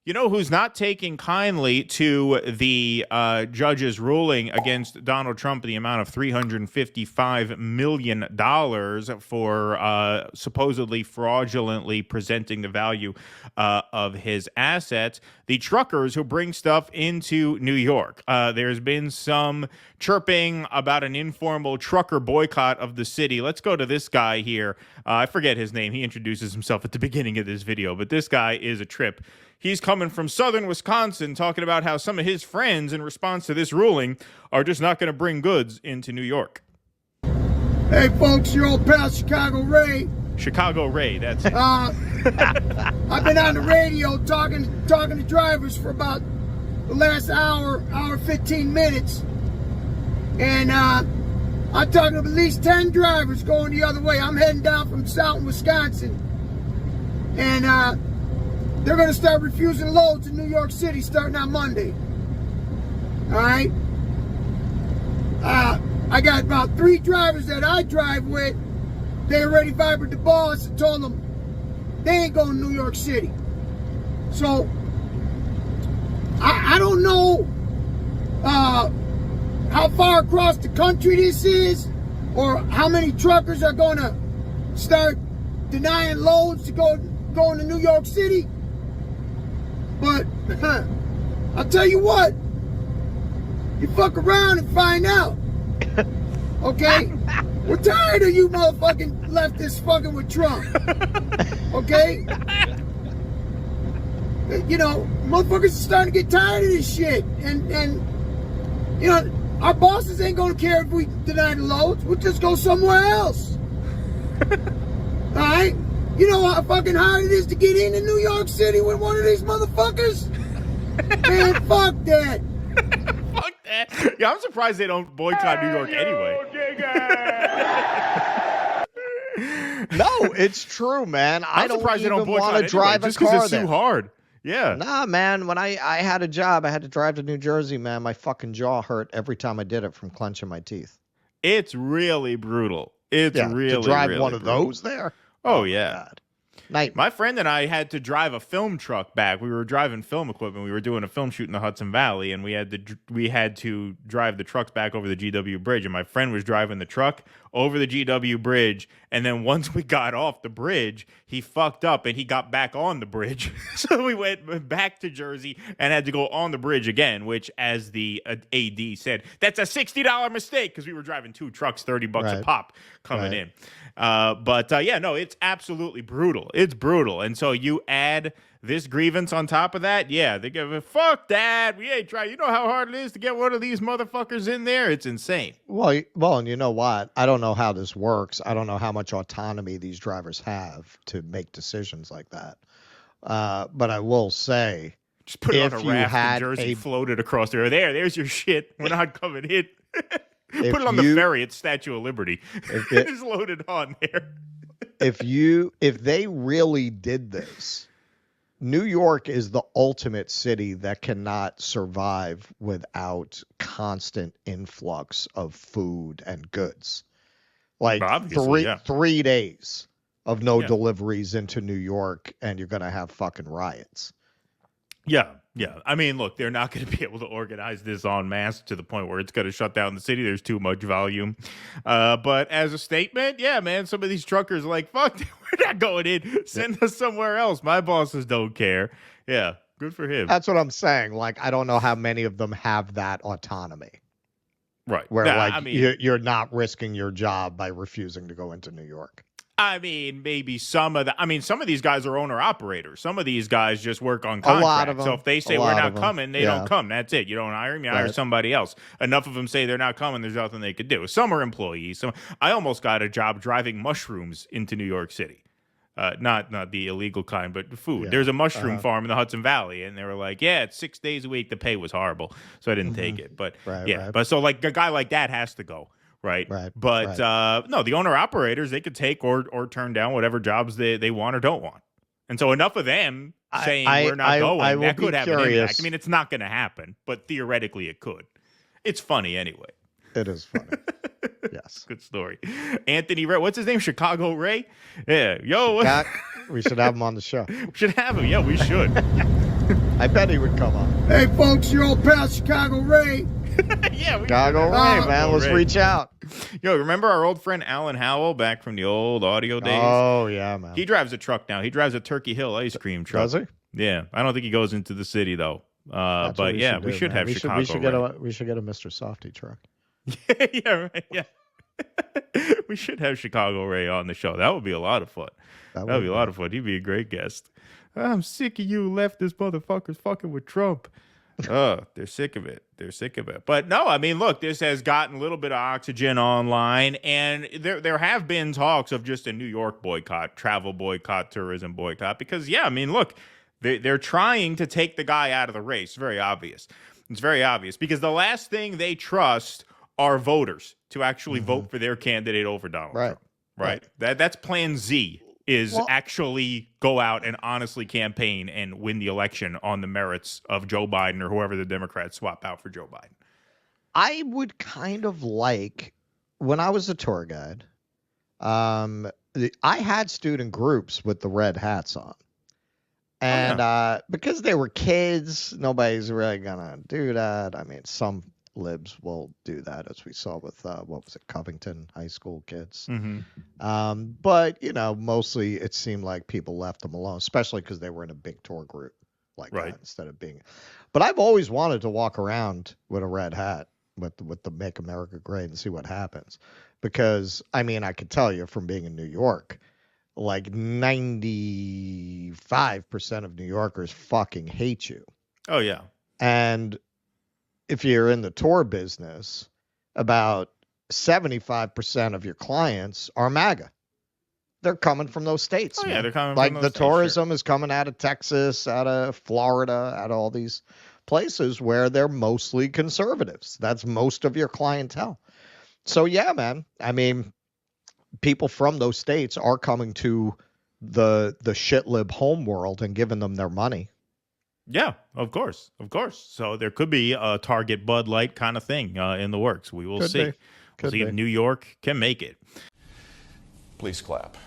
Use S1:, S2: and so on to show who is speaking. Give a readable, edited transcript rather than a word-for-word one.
S1: You know who's not taking kindly to the judge's ruling against Donald Trump in the amount of $355 million for supposedly fraudulently presenting the value of his assets? The truckers who bring stuff into New York. There's been some chirping about an informal trucker boycott of the city. Let's go to this guy here. I forget his name. He introduces himself at the beginning of this video, but this guy is a trip. He's coming from southern Wisconsin, talking about how some of his friends, in response to this ruling, are just not going to bring goods into New York.
S2: Hey, folks, your old pal Chicago Ray.
S1: Chicago Ray, that's it.
S2: I've been on the radio talking to drivers for about the last hour 15 minutes. And I'm talking to at least 10 drivers going the other way. I'm heading down from southern Wisconsin. And they're going to start refusing loads in New York City starting on Monday. All right? I got about 3 drivers that I drive with. They already vibrated the boss and told them they ain't going to New York City. So, I don't know how far across the country this is or how many truckers are going to start denying loads to going to New York City. But I'll tell you what, you fuck around and find out. Okay? We're tired of you motherfucking leftists fucking with Trump. Okay? You know, motherfuckers are starting to get tired of this shit. And you know, our bosses ain't gonna care if we deny the loads. We'll just go somewhere else. Alright? You know how fucking hard it is to get into New York City with one of these motherfuckers? Man, fuck that.
S1: Fuck that. Yeah, I'm surprised they don't boycott New York anyway.
S3: No, it's true, man. I don't even want to drive a
S1: just
S3: car
S1: because it's
S3: there.
S1: too hard. Yeah.
S3: Nah, man. When I had a job, I had to drive to New Jersey, man. My fucking jaw hurt every time I did it from clenching my teeth.
S1: It's really brutal. It's really,
S3: to drive
S1: really
S3: one of
S1: brutal.
S3: those there.
S1: Oh yeah.
S3: God. Nightmare.
S1: My friend and I had to drive a film truck back. We were driving film equipment. We were doing a film shoot in the Hudson Valley, and we had to drive the trucks back over the GW Bridge. And my friend was driving the truck over the GW Bridge, and then once we got off the bridge, he fucked up and he got back on the bridge. So we went back to Jersey and had to go on the bridge again, which, as the AD said, that's a $60 mistake because we were driving 2 trucks, $30 a pop coming in. But yeah, no, it's absolutely brutal. It's brutal. And so you add this grievance on top of that. Yeah, they give a fuck that. We ain't trying. You know how hard it is to get one of these motherfuckers in there? It's insane.
S3: Well, and you know what? I don't know how this works. I don't know how much autonomy these drivers have to make decisions like that. But I will say,
S1: just put it on a raft in Jersey, floated across there. There's your shit. We're not coming in. Put it on the ferry at Statue of Liberty. It's loaded on there.
S3: If they really did this, New York is the ultimate city that cannot survive without constant influx of food and goods. Like 3 days of no deliveries into New York, and you're going to have fucking riots.
S1: Yeah. I mean, look, they're not going to be able to organize this en masse to the point where it's going to shut down the city. There's too much volume. But as a statement, yeah, man, some of these truckers are like, fuck, we're not going in. Send us somewhere else. My bosses don't care. Yeah, good for him.
S3: That's what I'm saying. Like, I don't know how many of them have that autonomy.
S1: Right.
S3: Where, you're not risking your job by refusing to go into New York.
S1: I mean, maybe some of these guys are owner-operators. Some of these guys just work on contract.
S3: A lot of them.
S1: So if they say we're not coming, they don't come. That's it. You don't hire them, you hire somebody else. Enough of them say they're not coming, there's nothing they could do. Some are employees. I almost got a job driving mushrooms into New York City. Not the illegal kind, but food. There's a mushroom farm in the Hudson Valley, and they were like, yeah, it's 6 days a week. The pay was horrible, so I didn't take it. But but so like a guy like that has to go. Right. But no, the owner operators, they could take or turn down whatever jobs they want or don't want. And so enough of them saying we're not going, that could have an impact. I mean, it's not going to happen, but theoretically it could. It's funny anyway.
S3: It is funny. Yes.
S1: Good story. Anthony Ray, what's his name? Chicago Ray? Yeah. Yo.
S3: We should have him on the show.
S1: We should have him. Yeah, we should.
S3: I bet he would come on.
S2: Hey, folks, your old pal Chicago Ray.
S1: Yeah, we
S3: Chicago Ray, man. Let's reach out.
S1: Yo, remember our old friend Alan Howell back from the old audio days?
S3: Oh, yeah, man.
S1: He drives a truck now. He drives a Turkey Hill ice cream truck.
S3: Does he?
S1: Yeah. I don't think he goes into the city, though. But yeah, we should have Chicago Ray.
S3: We should get a Mr. Softy truck.
S1: Yeah, right. Yeah. We should have Chicago Ray on the show. That would be a lot of fun. That would be a lot of fun. He'd be a great guest. I'm sick of you leftist motherfuckers fucking with Trump. They're sick of it. They're sick of it. But no, I mean, look, this has gotten a little bit of oxygen online, and there have been talks of just a New York boycott, travel boycott, tourism boycott, because, yeah, I mean, look, they're trying to take the guy out of the race. It's very obvious. It's very obvious because the last thing they trust are voters to actually vote for their candidate over Donald Trump. Right. That's plan Z. Is actually go out and honestly campaign and win the election on the merits of Joe Biden or whoever the Democrats swap out for Joe Biden.
S3: I would kind of like, when I was a tour guide, I had student groups with the red hats on. And because they were kids, nobody's really going to do that. I mean, some libs will do that, as we saw with what was it, Covington High School kids. But mostly it seemed like people left them alone, especially because they were in a big tour group like that instead of being. But I've always wanted to walk around with a red hat with the Make America Great and see what happens, because I mean, I could tell you from being in New York, like 95% of New Yorkers fucking hate you.
S1: Oh yeah.
S3: And if you're in the tour business, about 75% of your clients are MAGA. They're coming from those states.
S1: Oh, yeah, they're coming
S3: like
S1: from
S3: the
S1: those
S3: tourism is coming out of Texas, out of Florida, out of all these places where they're mostly conservatives. That's most of your clientele. So yeah, man. I mean, people from those states are coming to the shit lib home world and giving them their money.
S1: Yeah, of course. So there could be a Target Bud Light kind of thing in the works. We will see. We'll see if New York can make it.
S4: Please clap.